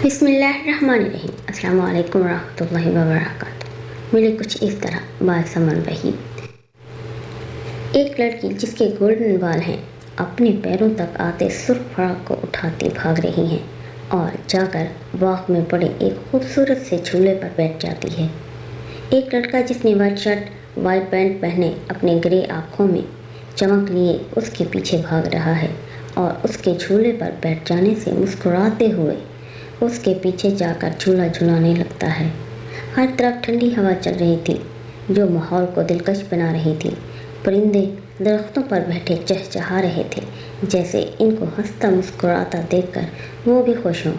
بسم اللہ الرحمن الرحیم۔ السلام علیکم ورحمۃ اللہ وبرکاتہ۔ ملے کچھ اس طرح باسمن وحید۔ ایک لڑکی جس کے گولڈن بال ہیں اپنے پیروں تک آتے سرخ فراق کو اٹھاتی بھاگ رہی ہیں اور جا کر باغ میں پڑے ایک خوبصورت سے جھولے پر بیٹھ جاتی ہے۔ ایک لڑکا جس نے وائٹ شرٹ وائٹ پینٹ پہنے اپنے گرے آنکھوں میں چمک لیے اس کے پیچھے بھاگ رہا ہے اور اس کے جھولے پر بیٹھ جانے سے مسکراتے ہوئے اس کے پیچھے جا کر جھولا جھولانے لگتا ہے۔ ہر طرف ٹھنڈی ہوا چل رہی تھی جو ماحول کو دلکش بنا رہی تھی۔ پرندے درختوں پر بیٹھے چہچہا رہے تھے جیسے ان کو ہنستا مسکراتا دیکھ کر وہ بھی خوش ہوں۔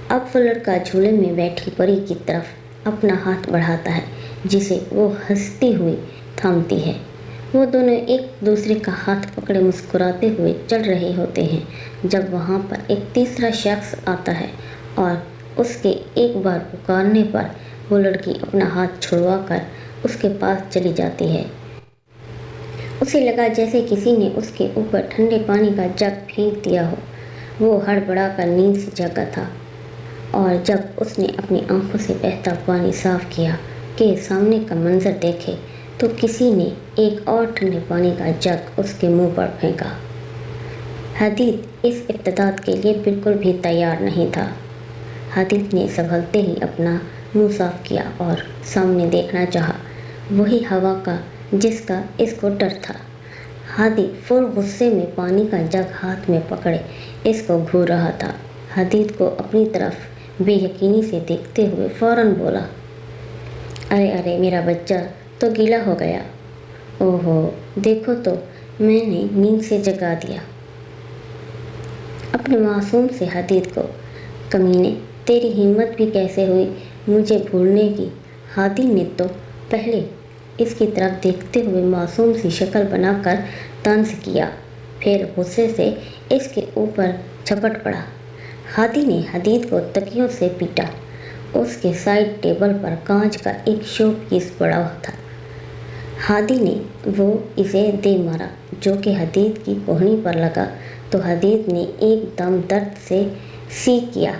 اب وہ لڑکا جھولے میں بیٹھی پری کی طرف اپنا ہاتھ بڑھاتا ہے جسے وہ ہنستی ہوئی تھامتی ہے۔ وہ دونوں ایک دوسرے کا ہاتھ پکڑے مسکراتے ہوئے چل رہے ہوتے ہیں جب وہاں پر ایک تیسرا شخص آتا ہے اور اس کے ایک بار پکارنے پر وہ لڑکی اپنا ہاتھ چھڑوا کر اس کے پاس چلی جاتی ہے۔ اسے لگا جیسے کسی نے اس کے اوپر ٹھنڈے پانی کا جگ پھینک دیا ہو۔ وہ ہڑبڑا کر نیند سے جاگا تھا اور جب اس نے اپنی آنکھوں سے بہتا پانی صاف کیا کہ سامنے کا منظر دیکھے تو کسی نے ایک اور ٹھنڈے پانی کا جگ اس کے منہ پر پھینکا۔ حدید اس ابتداء کے لیے بالکل بھی تیار نہیں تھا۔ حدید نے سنبھلتے ہی اپنا منہ صاف کیا اور سامنے دیکھنا چاہا وہی ہوا کا جس کا اس کو ڈر تھا۔ حدید فل غصے میں پانی کا جگ ہاتھ میں پکڑے اس کو گھور رہا تھا۔ حدید کو اپنی طرف بے یقینی سے دیکھتے ہوئے فوراً بولا، ارے ارے میرا بچہ تو گیلا ہو گیا۔ اوہو دیکھو تو میں نے نیند سے جگا دیا۔ اپنے معصوم سے حدید کو، کمینے تیری ہمت بھی کیسے ہوئی مجھے بھولنے کی۔ حدید نے تو پہلے اس کی طرف دیکھتے ہوئے معصوم سی شکل بنا کر طنز کیا، پھر غصے سے اس کے اوپر جھپٹ پڑا۔ حدید نے حدید کو تکیوں سے پیٹا۔ اس کے سائڈ ٹیبل پر کانچ کا ایک شو پیس پڑا ہوا تھا۔ حدید نے وہ اسے دے مارا جو کہ حدید کی کوہنی پر لگا تو حدید نے ایک دم درد سے سی کیا۔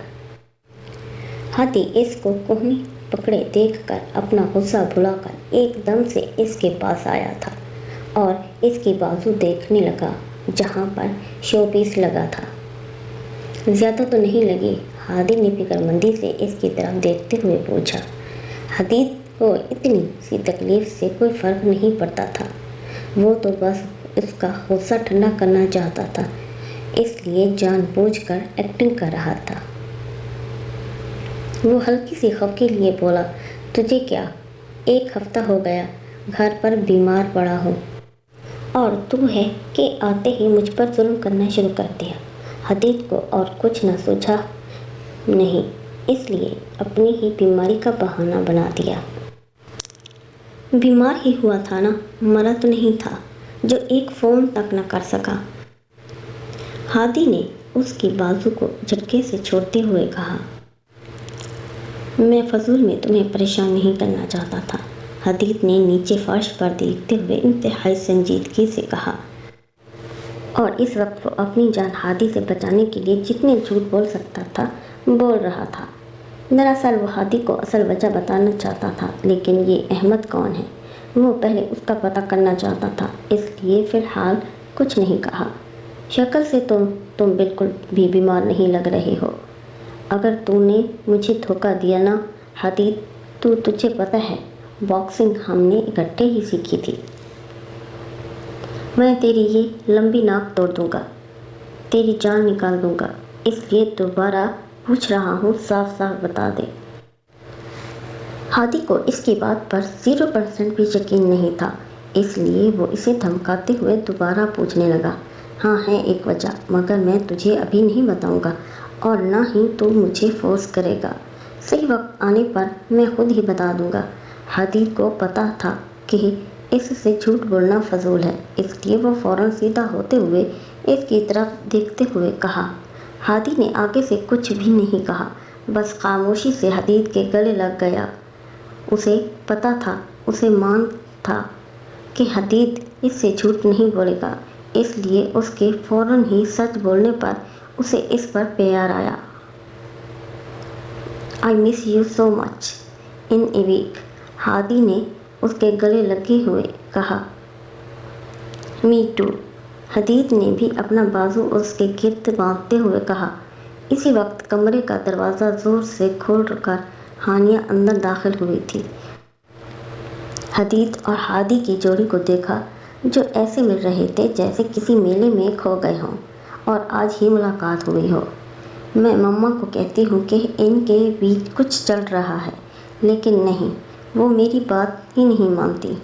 حدید اس کو کوہنی پکڑے دیکھ کر اپنا غصہ بھلا کر ایک دم سے اس کے پاس آیا تھا اور اس کی بازو دیکھنے لگا جہاں پر شو پیس لگا تھا۔ زیادہ تو نہیں لگی؟ حدید نے فکر مندی سے اس کی طرف دیکھتے ہوئے پوچھا۔ حدید کو اتنی سی تکلیف سے کوئی فرق نہیں پڑتا تھا، وہ تو بس اس کا غصہ ٹھنڈا کرنا چاہتا تھا، اس لیے جان بوجھ کر ایکٹنگ کر رہا تھا۔ وہ ہلکی سی خفگی لیے بولا، تجھے کیا؟ 1 ہفتہ ہو گیا گھر پر بیمار پڑا ہوں اور تو ہے کہ آتے ہی مجھ پر ظلم کرنا شروع کر دیا۔ حدید کو اور کچھ نہ سوچا نہیں، اس لیے اپنی ہی بیماری کا بہانہ بنا دیا۔ بیمار ہی ہوا تھا نا، مرا تو نہیں تھا جو ایک فون تک نہ کر سکا۔ حدید نے اس کی بازو کو جھٹکے سے چھوڑتے ہوئے کہا، میں فضول میں تمہیں پریشان نہیں کرنا چاہتا تھا۔ حدید نے نیچے فرش پر دیکھتے ہوئے انتہائی سنجیدگی سے کہا، اور اس وقت وہ اپنی جان حدید سے بچانے کے لیے جتنے جھوٹ بول سکتا تھا بول رہا تھا۔ دراصل وہ حدید کو اصل وجہ بتانا چاہتا تھا، لیکن یہ احمد کون ہے وہ پہلے اس کا پتہ کرنا چاہتا تھا، اس لیے فی الحال کچھ نہیں کہا۔ شکل سے تم بالکل بھی بیمار نہیں لگ رہے ہو۔ اگر تو نے مجھے دھوکہ دیا نا حدید، تو تجھے پتہ ہے باکسنگ ہم نے اکٹھے ہی سیکھی تھی۔ میں تیری یہ لمبی ناک توڑ دوں گا، تیری جان نکال دوں گا، اس لیے دوبارہ پوچھ رہا ہوں صاف صاف بتا دے۔ حدید کو اس کی بات پر 0% بھی یقین نہیں تھا، اس لیے وہ اسے دھمکاتے ہوئے دوبارہ پوچھنے لگا، ہاں ہے ایک وجہ، مگر میں تجھے ابھی نہیں بتاؤں گا اور نہ ہی تو مجھے فورس کرے گا، صحیح وقت آنے پر میں خود ہی بتا دوں گا۔ حدید کو پتہ تھا کہ اس سے جھوٹ بولنا فضول ہے، اس لیے وہ فوراً سیدھا ہوتے ہوئے اس کی طرف دیکھتے ہوئے کہا۔ حدید نے آگے سے کچھ بھی نہیں کہا، بس خاموشی سے حدید کے گلے لگ گیا۔ اسے پتہ تھا، اسے مان تھا کہ حدید اس سے جھوٹ نہیں بولے گا، اس لیے اس کے فوراً ہی سچ بولنے پر اسے اس پر پیار آیا۔ I miss you so much in a week. Hadi ने उसके गले लगे हुए कहा। मी टू। हदीद ने भी अपना बाजू उसके गिर्द बांधते हुए कहा। इसी वक्त कमरे का दरवाज़ा ज़ोर से खोल कर हानिया अंदर दाखिल हुई थी। हदीद और हादी की जोड़ी को देखा, जो ऐसे मिल रहे थे जैसे किसी मेले में खो गए हों और आज ही मुलाकात हुई हो। मैं मम्मा को कहती हूँ कि इनके बीच कुछ चल रहा है, लेकिन नहीं, वो मेरी बात ही नहीं मानती।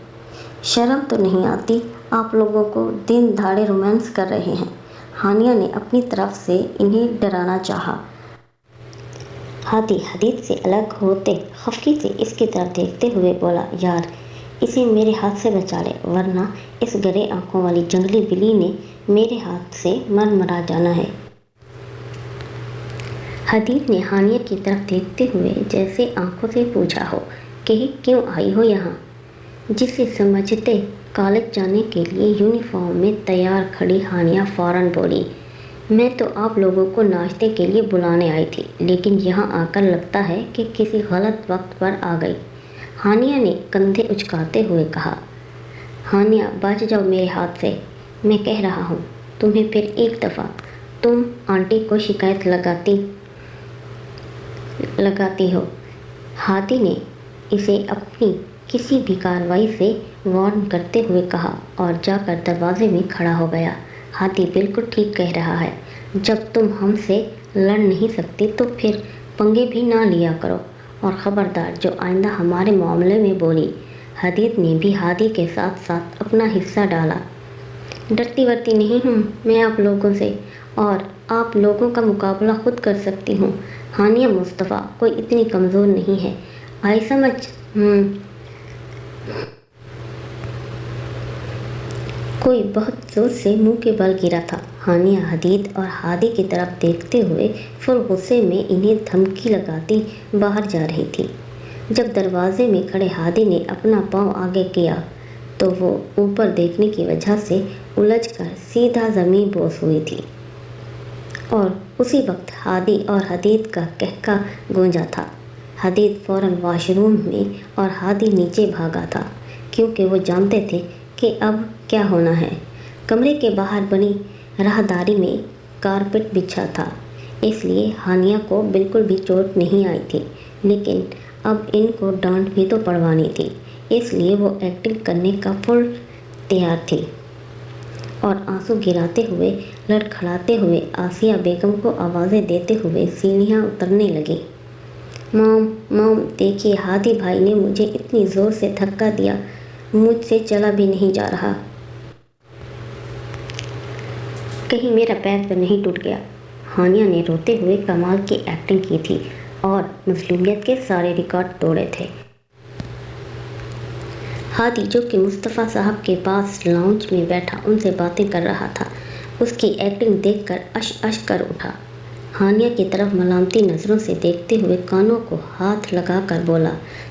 शर्म तो नहीं आती आप लोगों को, दिन दहाड़े रोमांस कर रहे हैं। हानिया ने अपनी तरफ से इन्हें डराना चाहा। हादी हदीद से अलग होते खफकी से इसकी तरफ देखते हुए बोला, यार इसे मेरे हाथ से बचा ले, वरना इस गहरे आंखों वाली जंगली बिल्ली ने मेरे हाथ से मरा जाना है। हदीद ने हानिया की तरफ देखते हुए जैसे आंखों से पूछा हो कि क्यों आई हो यहाँ। जिसे समझते कॉलेज जाने के लिए यूनिफॉर्म में तैयार खड़ी हानिया फ़ौरन बोली, मैं तो आप लोगों को नाश्ते के लिए बुलाने आई थी, लेकिन यहाँ आकर लगता है कि किसी गलत वक्त पर आ गई। हानिया ने कंधे उचकाते हुए कहा। हानिया बच जाओ मेरे हाथ से, मैं कह रहा हूँ तुम्हें फिर एक दफ़ा, तुम आंटी को शिकायत लगाती हो। हादी ने इसे अपनी किसी भी कार्रवाई से वार्न करते हुए कहा और जाकर दरवाजे में खड़ा हो गया। हादी बिल्कुल ठीक कह रहा है, जब तुम हमसे लड़ नहीं सकती तो फिर पंगे भी ना लिया करो, और ख़बरदार जो आइंदा हमारे मामले में बोली। हदीद ने भी हादी के साथ साथ अपना हिस्सा डाला। डरती वरती नहीं हूँ मैं आप लोगों से, और आप लोगों का मुकाबला खुद कर सकती हूँ। हानिया मुस्तफ़ा कोई इतनी कमज़ोर नहीं है, आई समझ। कोई बहुत ज़ोर से मुंह के बल गिरा था। हानिया हदीद और हादी की तरफ देखते हुए फुल गुस्से में इन्हें धमकी लगाती बाहर जा रही थी। जब दरवाजे में खड़े हादी ने अपना पाँव आगे किया तो वो ऊपर देखने की वजह से उलझकर सीधा ज़मीन बोस हुई थी, और उसी वक्त हादी और हदीद का कहका गूंजा था। हदीद फ़ौरन वॉशरूम में और हादी नीचे भागा था, क्योंकि वो जानते थे कि अब क्या होना है। कमरे के बाहर बनी राहदारी में कारपेट बिछा था, इसलिए हानिया को बिल्कुल भी चोट नहीं आई थी, लेकिन अब इनको डांट भी तो पड़वानी थी, इसलिए वो एक्टिंग करने का फुल तैयार थी और आंसू गिराते हुए लड़खड़ाते हुए आसिया बेगम को आवाज़ें देते हुए सीढ़ियाँ उतरने लगी। मॉम मॉम देखिए, हादी भाई ने मुझे इतनी ज़ोर से धक्का दिया, मुझसे चला भी नहीं जा रहा। कहीं मेरा पैर तो नहीं टूट गया। हानिया ने रोते हुए कमाल की एक्टिंग की थी और मज़लूमियत के सारे रिकॉर्ड तोड़े थे। हादी जो कि मुस्तफ़ा साहब के पास लाउंज में बैठा उनसे बातें कर रहा था, उसकी एक्टिंग देखकर अश कर उठा। हानिया की तरफ मलामती नज़रों से देखते हुए कानों को हाथ लगा कर बोला,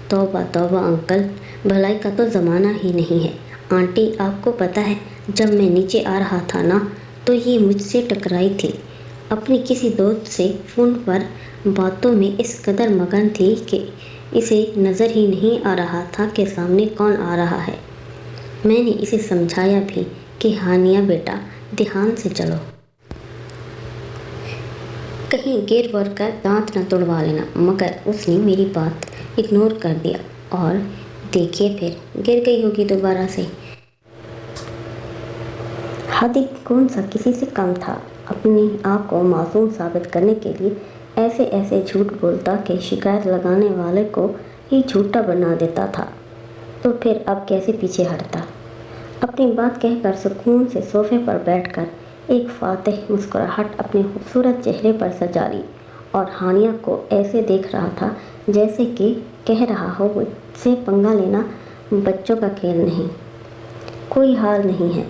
तौबा तौबा अंकल, भलाई का तो ज़माना ही नहीं है। आंटी आपको पता है, जब मैं नीचे आ रहा था ना, तो ये मुझसे टकराई थी। अपनी किसी दोस्त से फ़ोन पर बातों में इस कदर मगन थी कि इसे नज़र ही नहीं आ रहा था कि सामने कौन आ रहा है। मैंने इसे समझाया भी कि हानिया बेटा ध्यान से चलो, कहीं गिर वर कर दांत न तोड़वा लेना, मगर उसने मेरी बात इग्नोर कर दिया और देखिए फिर गिर गई होगी दोबारा से। हादी कौन सा किसी से कम था। अपनी आप को मासूम साबित करने के लिए ऐसे ऐसे झूठ बोलता कि शिकायत लगाने वाले को ही झूठा बना देता था, तो फिर अब कैसे पीछे हटता। अपनी बात कहकर सुकून से सोफे पर बैठकर एक फातिह मुस्कुराहट अपने खूबसूरत चेहरे पर सजा ली और हानिया को ऐसे देख रहा था जैसे कि कह रहा हो, मुझसे पंगा लेना बच्चों का खेल नहीं, कोई हाल नहीं है।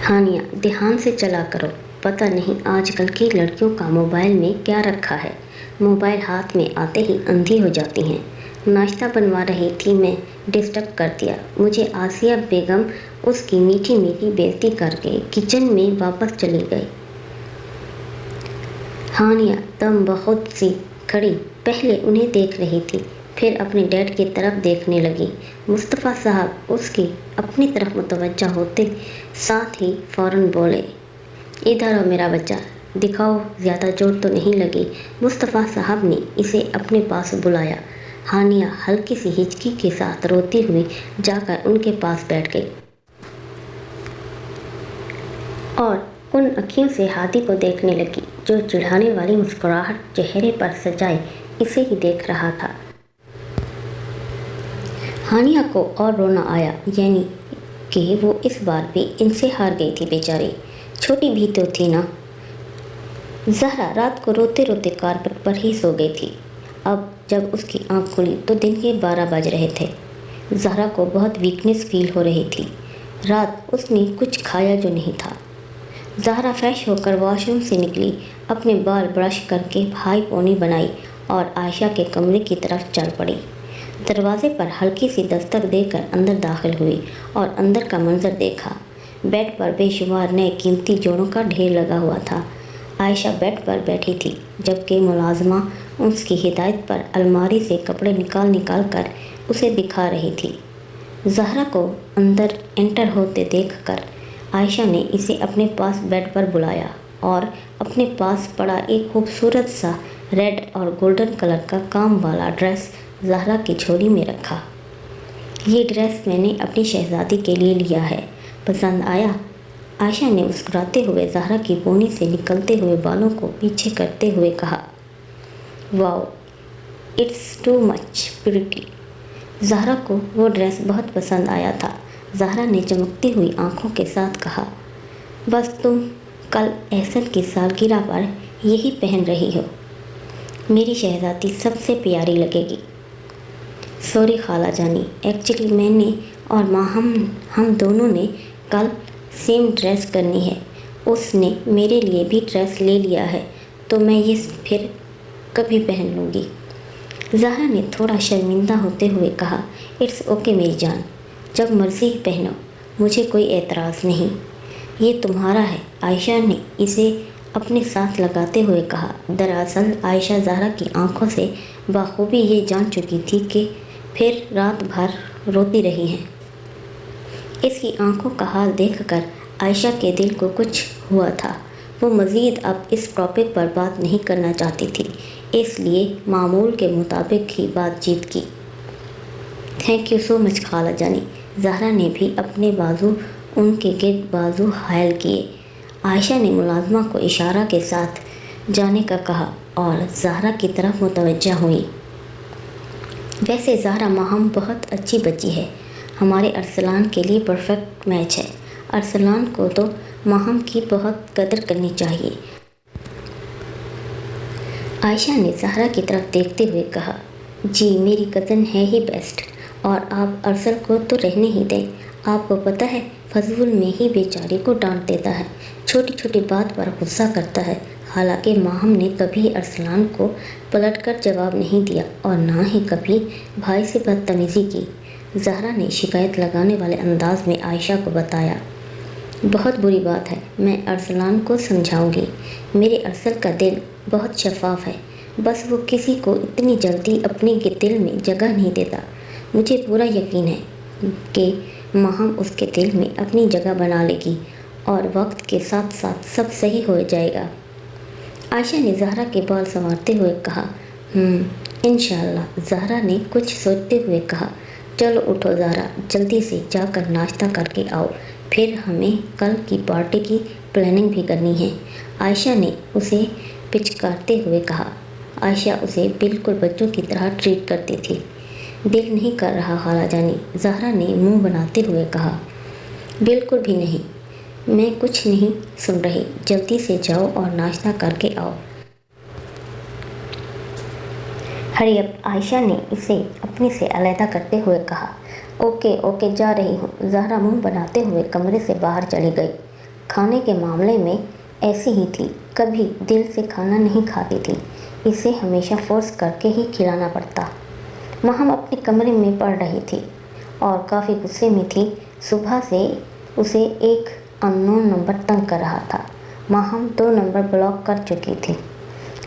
हानिया ध्यान से चला करो, पता नहीं आजकल की लड़कियों का मोबाइल में क्या रखा है। मोबाइल हाथ में आते ही अंधी हो जाती हैं। नाश्ता बनवा रही थी मैं, डिस्टर्ब कर दिया मुझे। आसिया बेगम उसकी मीठी मीठी बेइज्जती करके किचन में वापस चली गई। हानिया दम बहुत सी खड़ी पहले उन्हें देख रही थी, फिर अपने डैड की तरफ देखने लगी। मुस्तफ़ा साहब उसकी अपनी तरफ मुतवज्जा होते साथ ही फ़ौरन बोले, इधर आओ मेरा बच्चा, दिखाओ ज़्यादा चोट तो नहीं लगी। मुस्तफ़ा साहब ने इसे अपने पास बुलाया। हानिया हल्की सी हिचकी के साथ रोती हुई जाकर उनके पास बैठ गई और उन अखियों से हादी को देखने लगी जो चिढ़ाने वाली मुस्कुराहट चेहरे पर सजाए इसे ही देख रहा था। हानिया को और रोना आया, यानी कि वो इस बार भी इनसे हार गई थी बेचारी। छोटी भी तो थी ना। ज़हरा रात को रोते रोते कारपेट पर ही सो गई थी। अब जब उसकी आंख खुली तो दिन के 12 बज रहे थे। ज़हरा को बहुत वीकनेस फील हो रही थी। रात उसने कुछ खाया जो नहीं था। ज़हरा फ्रेश होकर वॉशरूम से निकली, अपने बाल ब्रश करके हाई पोनी बनाई और आयशा के कमरे की तरफ चल पड़ी। दरवाजे पर हल्की सी दस्तक देकर अंदर दाखिल हुई और अंदर का मंजर देखा। बेड पर बेशुमार नए कीमती जोड़ों का ढेर लगा हुआ था। आयशा बेड पर बैठी थी, जबकि मुलाजमा उसकी हिदायत पर अलमारी से कपड़े निकाल निकाल कर उसे दिखा रही थी। ज़हरा को अंदर एंटर होते देखकर आयशा ने इसे अपने पास बेड पर बुलाया और अपने पास पड़ा एक खूबसूरत सा रेड और गोल्डन कलर का काम वाला ड्रेस ज़हरा की झोली में रखा। ये ड्रेस मैंने अपनी शहज़ादी के लिए लिया है, पसंद आया? आयशा ने मुस्कुराते हुए ज़हरा की पोनी से निकलते हुए बालों को पीछे करते हुए कहा, wow, it's too much pretty. Zahra को वो ड्रेस बहुत पसंद आया था। ज़हरा ने चमकती हुई आंखों के साथ कहा, बस तुम कल एहसन की सालगिरह पर यही पहन रही हो। मेरी शहज़ादी सबसे प्यारी लगेगी। सॉरी खाला जानी, एक्चुअली मैंने और माँ हम दोनों ने कल सेम ड्रेस करनी है। उसने मेरे लिए भी ड्रेस ले लिया है, तो मैं ये फिर कभी पहन लूँगी। ज़हरा ने थोड़ा शर्मिंदा होते हुए कहा, इट्स ओके मेरी जान, जब मर्ज़ी पहनो, मुझे कोई एतराज़ नहीं। ये तुम्हारा है, आयशा ने इसे अपने साथ लगाते हुए कहा। दरअसल आयशा ज़हरा की आंखों से बखूबी ये जान चुकी थी कि फिर रात भर रोती रही हैं। इसकी आंखों का हाल देखकर आयशा के दिल को कुछ हुआ था। वो मज़ीद अब इस टॉपिक पर बात नहीं करना चाहती थी, इसलिए मामूल के मुताबिक ही बातचीत की। थैंक यू सो मच खाला जानी। ज़हरा ने भी अपने बाजू उनके गिर्द बाजू हायल किए। आयशा ने मुलाजमा को इशारा के साथ जाने का कहा और ज़हरा की तरफ मुतवज्जा हुई। वैसे ज़हरा माहम बहुत अच्छी बच्ची है, हमारे अरसलान के लिए परफेक्ट मैच है। अरसलान को तो माहम की बहुत कदर करनी चाहिए। आयशा ने ज़हरा की तरफ देखते हुए कहा, जी मेरी कज़न है ही बेस्ट, और आप अरसल को तो रहने ही दें। आपको पता है फजूल में ही बेचारे को डांट देता है, छोटी छोटी बात पर गुस्सा करता है। हालांकि माहम ने कभी अरसलान को पलटकर जवाब नहीं दिया और ना ही कभी भाई से बदतमीज़ी की। ज़हरा ने शिकायत लगाने वाले अंदाज में आयशा को बताया, बहुत बुरी बात है, मैं अरसलान को समझाऊंगी। मेरे अरसल का दिल बहुत शफाफ है, बस वो किसी को इतनी जल्दी अपने दिल में जगह नहीं देता। मुझे पूरा यकीन है कि माहम उसके दिल में अपनी जगह बना लेगी और वक्त के साथ साथ सब सही हो जाएगा। आयशा ने ज़हरा के बाल संवारते हुए कहा, इंशाअल्लाह। ज़हरा ने कुछ सोचते हुए कहा, चलो उठो ज़हरा, जल्दी से जाकर नाश्ता करके आओ, फिर हमें कल की पार्टी की प्लानिंग भी करनी है। आयशा ने उसे पिचकारते हुए कहा। आयशा उसे बिल्कुल बच्चों की तरह ट्रीट करती थी। दिल नहीं कर रहा खाला जानी, ज़हरा ने मुंह बनाते हुए कहा। बिल्कुल भी नहीं, मैं कुछ नहीं सुन रही, जल्दी से जाओ और नाश्ता करके आओ। हरी अप, आयशा ने इसे अपने से अलहदा करते हुए कहा। ओके ओके, जा रही हूँ। ज़हरा मुंह बनाते हुए कमरे से बाहर चली गई। खाने के मामले में ऐसी ही थी, कभी दिल से खाना नहीं खाती थी, इसे हमेशा फोर्स करके ही खिलाना पड़ता। माहम अपने कमरे में पढ़ रही थी और काफ़ी गुस्से में थी। सुबह से उसे एक अननोन नंबर तंग कर रहा था। माहम 2 नंबर ब्लॉक कर चुकी थी।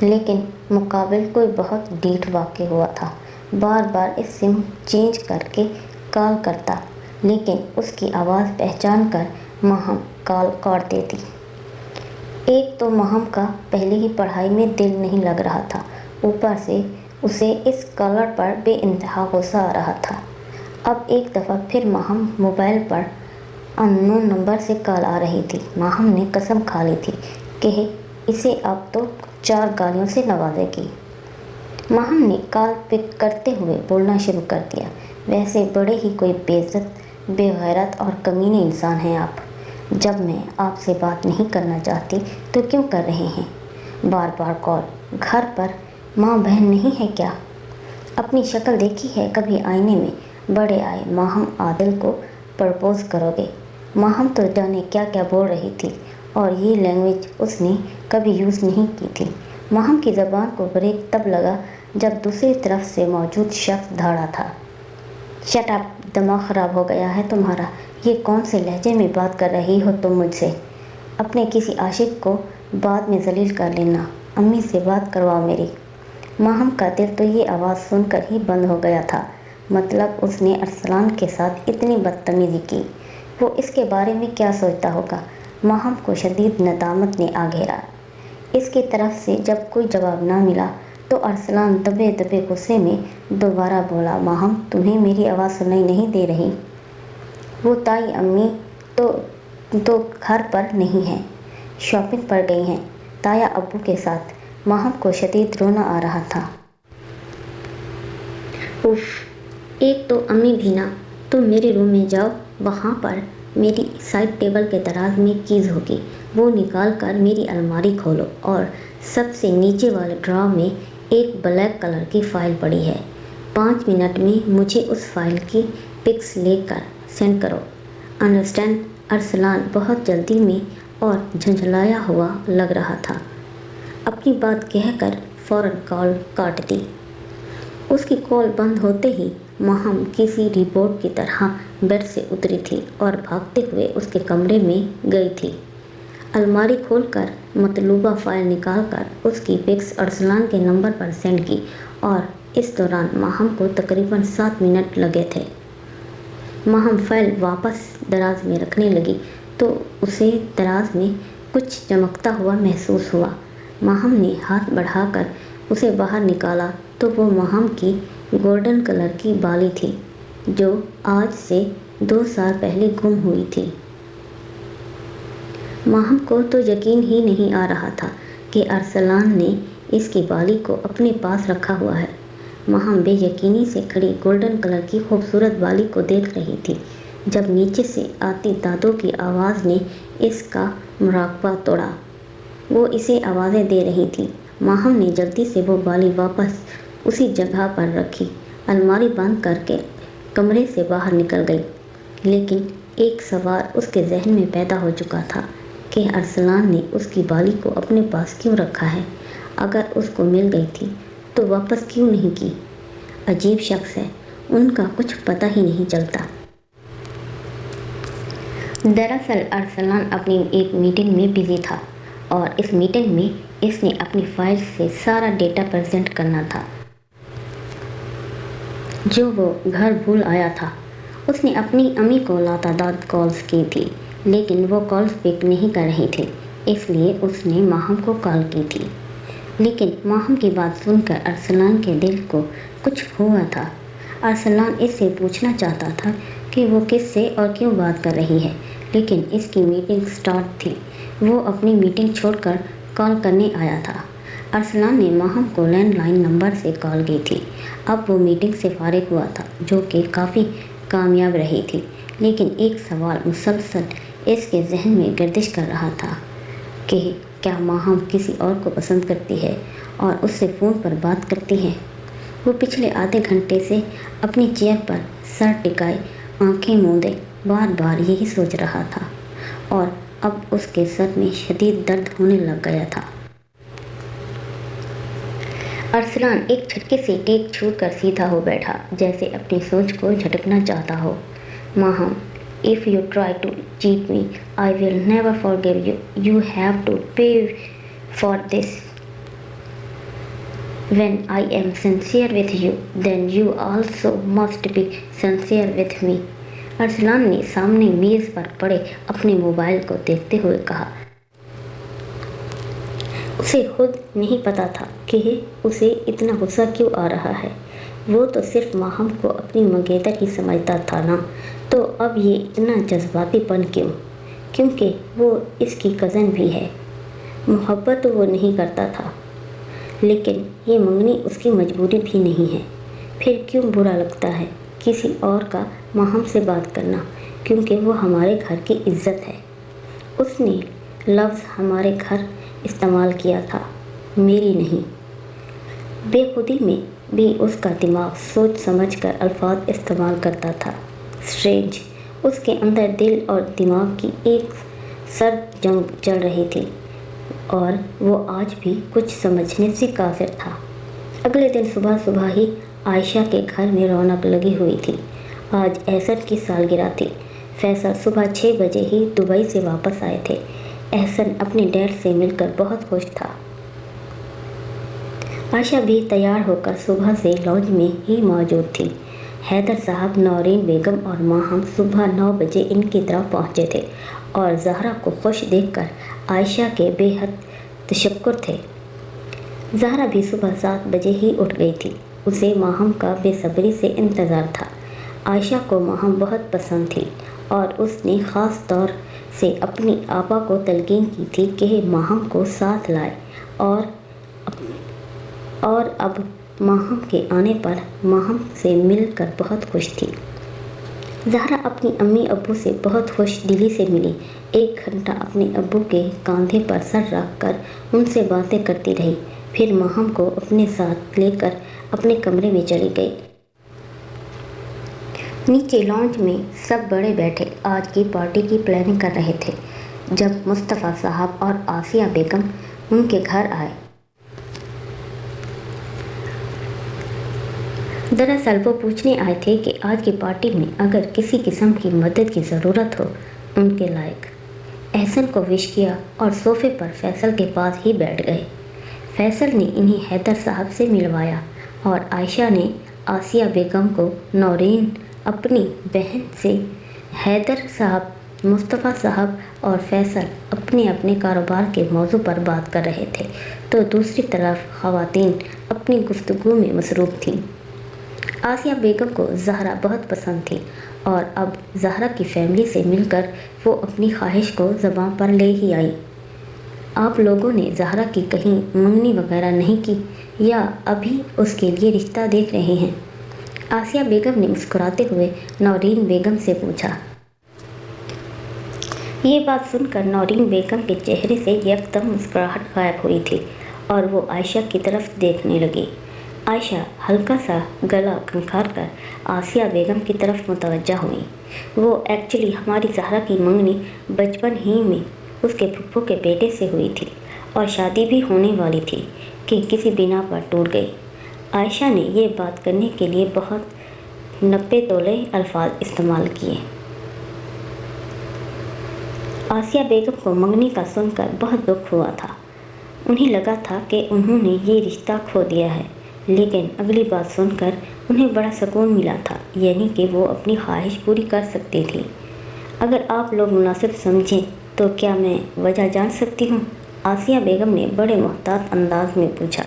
لیکن مقابل کوئی بہت ڈیٹھ واقع ہوا تھا۔ بار بار اس سم چینج کر کے کال کرتا، لیکن اس کی آواز پہچان کر ماہم کال کاٹ دیتی۔ ایک تو ماہم کا پہلے ہی پڑھائی میں دل نہیں لگ رہا تھا، اوپر سے اسے اس کالر پر بے انتہا غصہ آ رہا تھا۔ اب ایک دفعہ پھر ماہم موبائل پر ان نون نمبر سے کال آ رہی تھی۔ ماہم نے قسم کھا لی تھی کہ اسے اب تو 4 گالیوں سے نوازے گی۔ ماہم نے کال پک کرتے ہوئے بولنا شروع کر دیا، ویسے بڑے ہی کوئی بے عزت، بے غیرت اور کمینے انسان ہیں آپ۔ جب میں آپ سے بات نہیں کرنا چاہتی تو کیوں کر رہے ہیں بار بار کال؟ گھر پر ماں بہن نہیں ہے کیا؟ اپنی شکل دیکھی ہے کبھی آئینے میں؟ بڑے آئے ماہم عادل کو پرپوز کرو گے؟ ماہم تو جانے کیا کیا بول رہی تھی، اور یہ لینگویج اس نے کبھی یوز نہیں کی تھی۔ ماہم کی زبان کو بریک تب لگا جب دوسری طرف سے موجود شخص دھاڑا تھا۔ شٹ اپ، دماغ خراب ہو گیا ہے تمہارا؟ یہ کون سے لہجے میں بات کر رہی ہو تم مجھ سے؟ اپنے کسی عاشق کو بعد میں ذلیل کر لینا، امی سے بات کرواؤ میری۔ ماہم کا دل تو یہ آواز سن کر ہی بند ہو گیا تھا۔ مطلب اس نے ارسلان کے ساتھ اتنی بدتمیزی کی، وہ اس کے بارے میں کیا سوچتا ہوگا؟ ماہم کو شدید ندامت نے آ گھیرا۔ اس کی طرف سے جب کوئی جواب نہ ملا تو ارسلان دبے دبے غصے میں دوبارہ بولا، ماہم تمہیں میری آواز سنائی نہیں دے رہی؟ وہ تائی امی تو گھر پر نہیں ہیں، شاپنگ پر گئی ہیں تایا ابو کے ساتھ۔ ماہم کو شدید رونا آ رہا تھا۔ اف، ایک تو امی بھی نہ، تم میرے روم میں جاؤ، وہاں پر میری سائڈ ٹیبل کے دراز میں کیز ہوگی، وہ نکال کر میری الماری کھولو، اور سب سے نیچے والے ڈرا میں ایک بلیک کلر کی فائل پڑی ہے، 5 منٹ میں مجھے اس فائل کی پکس لے کر سینڈ کرو، انڈرسٹینڈ؟ ارسلان بہت جلدی میں اور جھنجھلایا ہوا لگ رہا تھا۔ اپنی بات کہہ کر فوراً کال کاٹ دی۔ اس کی کال بند ہوتے ہی ماہم کسی روبوٹ کی طرح بیڈ سے اتری تھی اور بھاگتے ہوئے اس کے کمرے میں گئی تھی۔ الماری کھول کر مطلوبہ فائل نکال کر اس کی پکس ارسلان کے نمبر پر سینڈ کی، اور اس دوران ماہم کو تقریباً 7 منٹ لگے تھے۔ ماہم فائل واپس دراز میں رکھنے لگی تو اسے دراز میں کچھ چمکتا ہوا محسوس ہوا۔ ماہم نے ہاتھ بڑھا کر اسے باہر نکالا تو وہ ماہم کی گولڈن کلر کی بالی تھی جو آج سے 2 سال پہلے گم ہوئی تھی۔ ماہم کو تو یقین ہی نہیں آ رہا تھا کہ ارسلان نے اس کی بالی کو اپنے پاس رکھا ہوا ہے۔ ماہم بے یقینی سے کھڑی گولڈن کلر کی خوبصورت بالی کو دیکھ رہی تھی جب نیچے سے آتی دادوں کی آواز نے اس کا مراقبہ توڑا۔ وہ اسے آوازیں دے رہی تھی۔ ماہم نے جلدی سے وہ بالی واپس اسی جگہ پر رکھی، الماری بند کر کے کمرے سے باہر نکل گئی۔ لیکن ایک سوال اس کے ذہن میں پیدا ہو چکا تھا کہ ارسلان نے اس کی بالی کو اپنے پاس کیوں رکھا ہے؟ اگر اس کو مل گئی تھی تو واپس کیوں نہیں کی؟ عجیب شخص ہے، ان کا کچھ پتہ ہی نہیں چلتا۔ دراصل ارسلان اپنی ایک میٹنگ میں بزی تھا، اور اس میٹنگ میں اس نے اپنی فائل سے سارا ڈیٹا پریزنٹ کرنا تھا جو وہ گھر بھول آیا تھا۔ اس نے اپنی امی کو لاتعداد کالز کی تھی، لیکن وہ کالز پک نہیں کر رہی تھی، اس لیے اس نے ماہم کو کال کی تھی۔ لیکن ماہم کی بات سن کر ارسلان کے دل کو کچھ ہوا تھا۔ ارسلان اس سے پوچھنا چاہتا تھا کہ وہ کس سے اور کیوں بات کر رہی ہے، لیکن اس کی میٹنگ سٹارٹ تھی، وہ اپنی میٹنگ چھوڑ کر کال کرنے آیا تھا۔ ارسلان نے ماہم کو لینڈ لائن نمبر سے کال کی تھی۔ اب وہ میٹنگ سے فارغ ہوا تھا، جو کہ کافی کامیاب رہی تھی، لیکن ایک سوال مسلسل اس کے ذہن میں گردش کر رہا تھا کہ کیا ماہم کسی اور کو پسند کرتی ہے اور اس سے فون پر بات کرتی ہے؟ وہ پچھلے آدھے گھنٹے سے اپنی چیئر پر سر ٹکائے آنکھیں موندے بار بار یہی سوچ رہا تھا، اور اب اس کے سر میں شدید درد ہونے لگ گیا تھا۔ ارسلان ایک جھٹکے سے ٹیک چھوڑ کر سیدھا ہو بیٹھا، جیسے اپنی سوچ کو جھٹکنا چاہتا ہو۔ ماہم، if you try to cheat me, I will never forgive you. You have to pay for this. When I am sincere with you, then you also must be sincere with me. Arsalan ने सामने मेज पर पड़े अपने mobile को देखते हुए कहा। उसे खुद नहीं पता था कि उसे इतना गुस्सा क्यों आ रहा है। वो तो सिर्फ माहम को अपनी मंगेतर ही समझता था ना, तो अब ये इतना जज्बातीपन क्यों? क्योंकि वो इसकी कज़न भी है। मोहब्बत तो वो नहीं करता था, लेकिन ये मंगनी उसकी मजबूरी भी नहीं है। फिर क्यों बुरा लगता है किसी और का माहम से बात करना, क्योंकि वो हमारे घर की इज्जत है। उसने लफ्ज़ हमारे घर इस्तेमाल किया था, मेरी नहीं। बेखुदी में भी उसका दिमाग सोच समझ कर अल्फाज इस्तेमाल करता था। स्ट्रेंज, उसके अंदर दिल और दिमाग की एक सर्द जंग चल रही थी और वो आज भी कुछ समझने से कासिर था। अगले दिन सुबह सुबह ही आयशा के घर में रौनक लगी हुई थी। आज एहसन की सालगिरह थी। फैसल सुबह 6 बजे ही दुबई से वापस आए थे। एहसन अपने डैड से मिलकर बहुत खुश था। आयशा भी तैयार होकर सुबह से लॉन्ज में ही मौजूद थी। हैदर साहब, नौरीन बेगम और माहम सुबह 9 बजे इनकी तरफ पहुंचे थे और ज़हरा को खुश देखकर आयशा के बेहद तशक्कुर थे। ज़हरा भी सुबह 7 बजे ही उठ गई थी। उसे माहम का बेसब्री से इंतज़ार था। आयशा को माहम बहुत पसंद थी और उसने ख़ास तौर से अपनी आपा को तलकीन की थी कि माहम को साथ लाए और अब माहम के आने पर माहम से मिलकर बहुत खुश थी। ज़हरा अपनी अम्मी अब्बू से बहुत खुश दिली से मिली। 1 घंटा अपने अब्बू के कंधे पर सर रख कर उनसे बातें करती रही। फिर माहम को अपने साथ लेकर अपने कमरे में चली गई। नीचे लॉन्ज में सब बड़े बैठे आज की पार्टी की प्लानिंग कर रहे थे जब मुस्तफ़ा साहब और आसिया बेगम उनके घर आए। दरअसल वो पूछने आए थे कि आज की पार्टी में अगर किसी किस्म की मदद की ज़रूरत हो उनके लायक। एहसन को विश किया और सोफ़े पर फैसल के पास ही बैठ गए। फैसल ने इन्हें हैदर साहब से मिलवाया और आयशा ने आसिया बेगम को, नौरीन अपनी बहन से, हैदर साहब, मुस्तफ़ा साहब और फैसल अपने अपने कारोबार के मौजू पर बात कर रहे थे, तो दूसरी तरफ ख़वातीन अपनी गुफ्तगू में मसरूफ़ थीं। आसिया बेगम को ज़हरा बहुत पसंद थी और अब ज़हरा की फैमिली से मिलकर वो अपनी ख्वाहिश को ज़बान पर ले ही आई। आप लोगों ने ज़हरा की कहीं मंगनी वगैरह नहीं की या अभी उसके लिए रिश्ता देख रहे हैं? आसिया बेगम ने मुस्कुराते हुए नौरीन बेगम से पूछा। ये बात सुनकर नौरीन बेगम के चेहरे से यकदम मुस्कुराहट गायब हुई थी और वो आयशा की तरफ देखने लगी। आयशा हल्का सा गला खंखार कर आसिया बेगम की तरफ मुतवज्जा हुई। वो एक्चुअली हमारी ज़हरा की मंगनी बचपन ही में उसके फुफ्फो के बेटे से हुई थी और शादी भी होने वाली थी कि किसी बिना पर टूट गई। आयशा ने ये बात करने के लिए बहुत नप्पे तोले अल्फाज इस्तेमाल किए। आसिया बेगम को मंगनी का सुनकर बहुत दुख हुआ था। उन्हें लगा था कि उन्होंने ये रिश्ता खो दिया है, लेकिन अगली बात सुनकर उन्हें बड़ा सुकून मिला था, यानी कि वो अपनी ख्वाहिश पूरी कर सकती थी। अगर आप लोग मुनासिब समझें तो क्या मैं वजह जान सकती हूँ? आसिया बेगम ने बड़े मुहतात अंदाज में पूछा।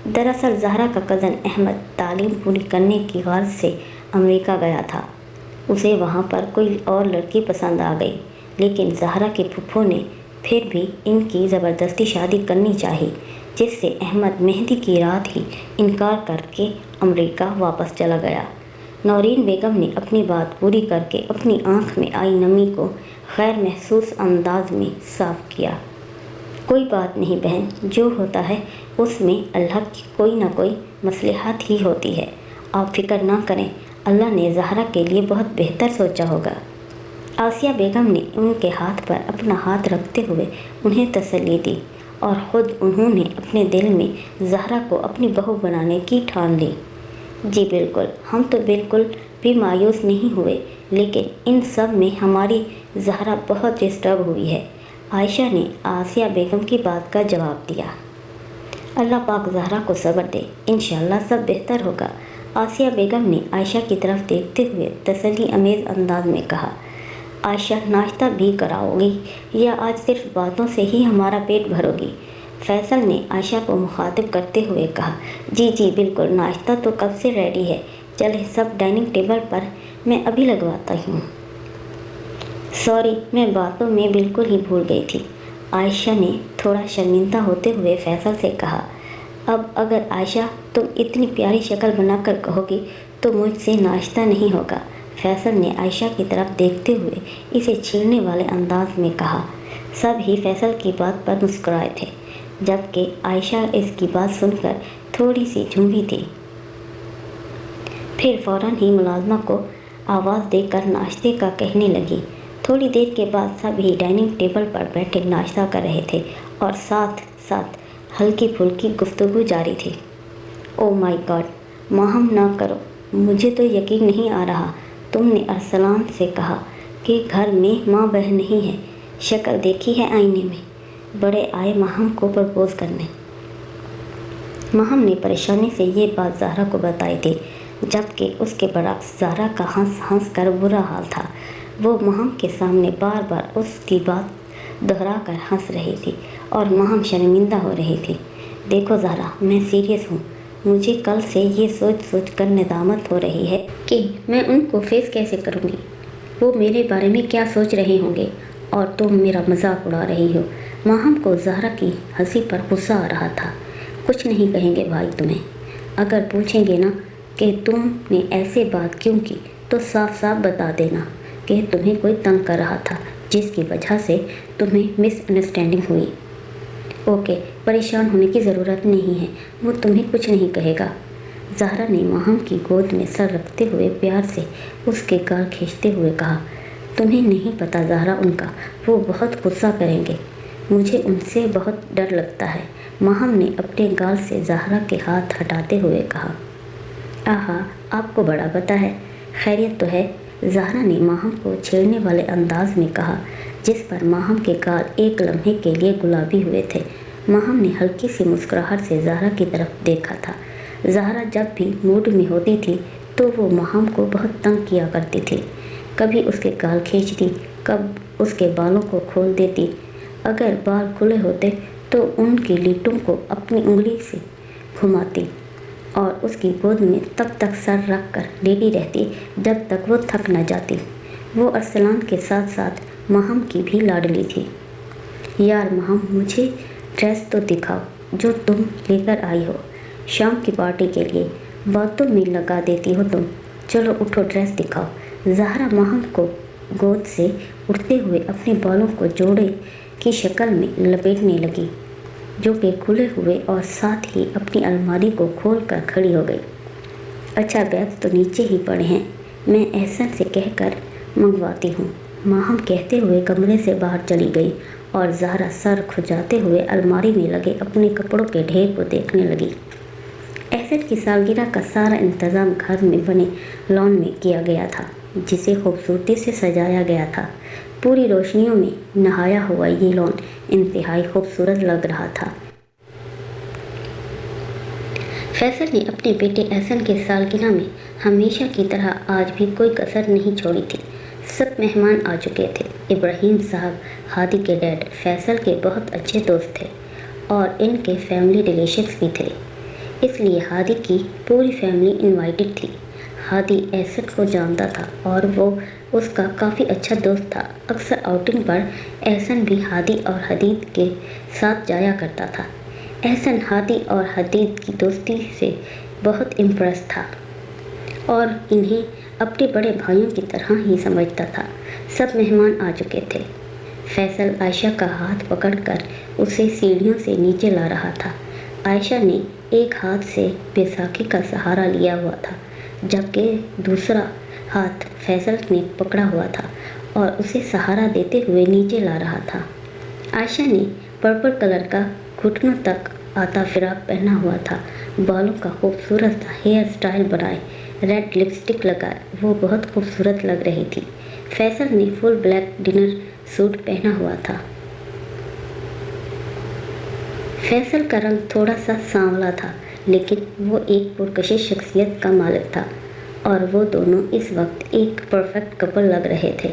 दरअसल ज़हरा का कज़न अहमद तालीम पूरी करने की गर्ज से अमेरिका गया था। उसे वहाँ पर कोई और लड़की पसंद आ गई, लेकिन ज़हरा के फुफ्फो ने फिर भी इनकी ज़बरदस्ती शादी करनी चाहिए, जिससे अहमद मेहंदी की रात ही इनकार करके अमेरिका वापस चला गया। नौरीन बेगम ने अपनी बात पूरी करके अपनी आंख में आई नमी को गैर महसूस अंदाज में साफ किया। कोई बात नहीं बहन, जो होता है उसमें अल्लाह की कोई ना कोई मसलहत ही होती है। आप फिक्र ना करें, अल्लाह ने ज़हरा के लिए बहुत बेहतर सोचा होगा। आसिया बेगम ने उनके हाथ पर अपना हाथ रखते हुए उन्हें तसल्ली दी और ख़ुद उन्होंने अपने दिल में ज़हरा को अपनी बहू बनाने की ठान ली। जी बिल्कुल, हम तो बिल्कुल भी मायूस नहीं हुए, लेकिन इन सब में हमारी ज़हरा बहुत डिस्टर्ब हुई है। आयशा ने आसिया बेगम की बात का जवाब दिया। अल्लाह पाक ज़हरा को सब्र दे, इंशाअल्लाह सब बेहतर होगा। आसिया बेगम ने आयशा की तरफ देखते हुए तसल्ली अमेज़ अंदाज में कहा। आयशा, नाश्ता भी कराओगी या आज सिर्फ बातों से ही हमारा पेट भरोगी? फैसल ने आयशा को मुखातिब करते हुए कहा। जी जी बिल्कुल, नाश्ता तो कब से रेडी है। चले सब डाइनिंग टेबल पर, मैं अभी लगवाता हूँ। सॉरी, मैं बातों में बिल्कुल ही भूल गई थी। आयशा ने थोड़ा शर्मिंदा होते हुए फैसल से कहा। अब अगर आयशा तुम इतनी प्यारी शक्ल बनाकर कहोगी तो मुझसे नाश्ता नहीं होगा। फैसल ने आयशा की तरफ देखते हुए इसे छीलने वाले अंदाज में कहा। सब ही फैसल की बात पर मुस्कुराए थे, जबकि आयशा इसकी बात सुनकर थोड़ी सी झुंझी थी। फिर फौरन ही मुलाजमा को आवाज़ देकर नाश्ते का कहने लगी। थोड़ी देर के बाद सब ही डाइनिंग टेबल पर बैठे नाश्ता कर रहे थे और साथ साथ हल्की फुल्की गुफ्तगू जारी थी। ओ माय गॉड, माहम ना करो, मुझे तो यकीन नहीं आ रहा तुमने अरसलान से कहा कि घर में माँ बहन नहीं है। शक्ल देखी है आईने में। बड़े आए माहम को प्रपोज करने। माहम ने परेशानी से ये बात ज़हरा को बताई थी, जबकि उसके बरअक्स ज़हरा का हंस हंस कर बुरा हाल था। वो माहम के सामने बार बार उसकी बात दोहरा कर हंस रही थी और माहम शर्मिंदा हो रही थी। देखो ज़हरा, मैं सीरियस हूँ। मुझे कल से ये सोच सोच कर नदामत हो रही है कि मैं उनको फेस कैसे करूँगी। वो मेरे बारे में क्या सोच रहे होंगे और तुम मेरा मजाक उड़ा रही हो। माहम को ज़हरा की हंसी पर गुस्सा आ रहा था। कुछ नहीं कहेंगे भाई तुम्हें। अगर पूछेंगे ना कि तुमने ऐसे बात क्यों की तो साफ साफ बता देना कि तुम्हें कोई तंग कर रहा था, जिसकी वजह से तुम्हें मिसअंडरस्टैंडिंग हुई। ओके, परेशान होने की ज़रूरत नहीं है, वो तुम्हें कुछ नहीं कहेगा। ज़हरा ने माहम की गोद में सर रखते हुए प्यार से उसके गाल खींचते हुए कहा। तुम्हें नहीं पता ज़हरा, उनका वो बहुत गुस्सा करेंगे। मुझे उनसे बहुत डर लगता है। माहम ने अपने गाल से ज़हरा के हाथ हटाते हुए कहा। आहा, आपको बड़ा पता है। खैरियत तो है? ज़हरा ने माहम को छेड़ने वाले अंदाज में कहा, जिस पर माहम के गाल एक लम्हे के लिए गुलाबी हुए थे। माहम ने हल्की सी मुस्कुराहट से ज़हरा की तरफ देखा था। ज़हरा जब भी मूड में होती थी तो वो माहम को बहुत तंग किया करती थी। कभी उसके गाल खींचती, कब उसके बालों को खोल देती। अगर बाल खुले होते तो उनकी लीटों को अपनी उंगली से घुमाती और उसकी गोद में तब तक सर रख कर लेटी रहती जब तक वो थक न जाती। वो अरसलान के साथ साथ माहम की भी लाडली थी। यार माहम, मुझे ड्रेस तो दिखाओ जो तुम लेकर आई हो शाम की पार्टी के लिए। बातों में लगा देती हो तुम। चलो उठो, ड्रेस दिखाओ। ज़हरा माहम को गोद से उठते हुए अपने बालों को जोड़े की शक्ल में लपेटने लगी, जो कि खुले हुए, और साथ ही अपनी अलमारी को खोल कर खड़ी हो गई। अच्छा, बैग तो नीचे ही पड़े हैं, मैं एहसन से कहकर मंगवाती हूँ। माहम कहते हुए कमरे से बाहर चली गई और ज़हरा सर खुजाते हुए अलमारी में लगे अपने कपड़ों के ढेर को देखने लगी। एहसन की सालगिरह का सारा इंतज़ाम घर में बने लॉन में किया गया था, जिसे खूबसूरती से सजाया गया था। पूरी रोशनियों में नहाया हुआ ये लॉन इंतहाई खूबसूरत लग रहा था। फैसल ने अपने बेटे एहसन के सालगिरह में हमेशा की तरह आज भी कोई कसर नहीं छोड़ी थी। सब मेहमान आ चुके थे। इब्राहिम साहब, हादी के डैड, फैसल के बहुत अच्छे दोस्त थे और इनके फैमिली रिलेशंस भी थे, इसलिए हादी की पूरी फैमिली इनवाइटेड थी। हादी एहसन को जानता था और वो उसका काफ़ी अच्छा दोस्त था। अक्सर आउटिंग पर एहसन भी हादी और हदीद के साथ जाया करता था। एहसन हादी और हदीद की दोस्ती से बहुत इम्प्रेस था और इन्हें अपने बड़े भाइयों की तरह ही समझता था। सब मेहमान आ चुके थे। फैसल आयशा का हाथ पकड़कर उसे सीढ़ियों से नीचे ला रहा था। आयशा ने एक हाथ से बैसाखी का सहारा लिया हुआ था, जबकि दूसरा हाथ फैसल ने पकड़ा हुआ था और उसे सहारा देते हुए नीचे ला रहा था। आयशा ने पर्पल कलर का घुटनों तक आता फिराक पहना हुआ था, बालों का खूबसूरत हेयर स्टाइल बनाए, रेड लिपस्टिक लगाए वो बहुत खूबसूरत लग रही थी। फैसल ने फुल ब्लैक डिनर सूट पहना हुआ था। فیصل کا رنگ تھوڑا سا سانولا تھا، لیکن وہ ایک پرکشش شخصیت کا مالک تھا، اور وہ دونوں اس وقت ایک پرفیکٹ کپل لگ رہے تھے۔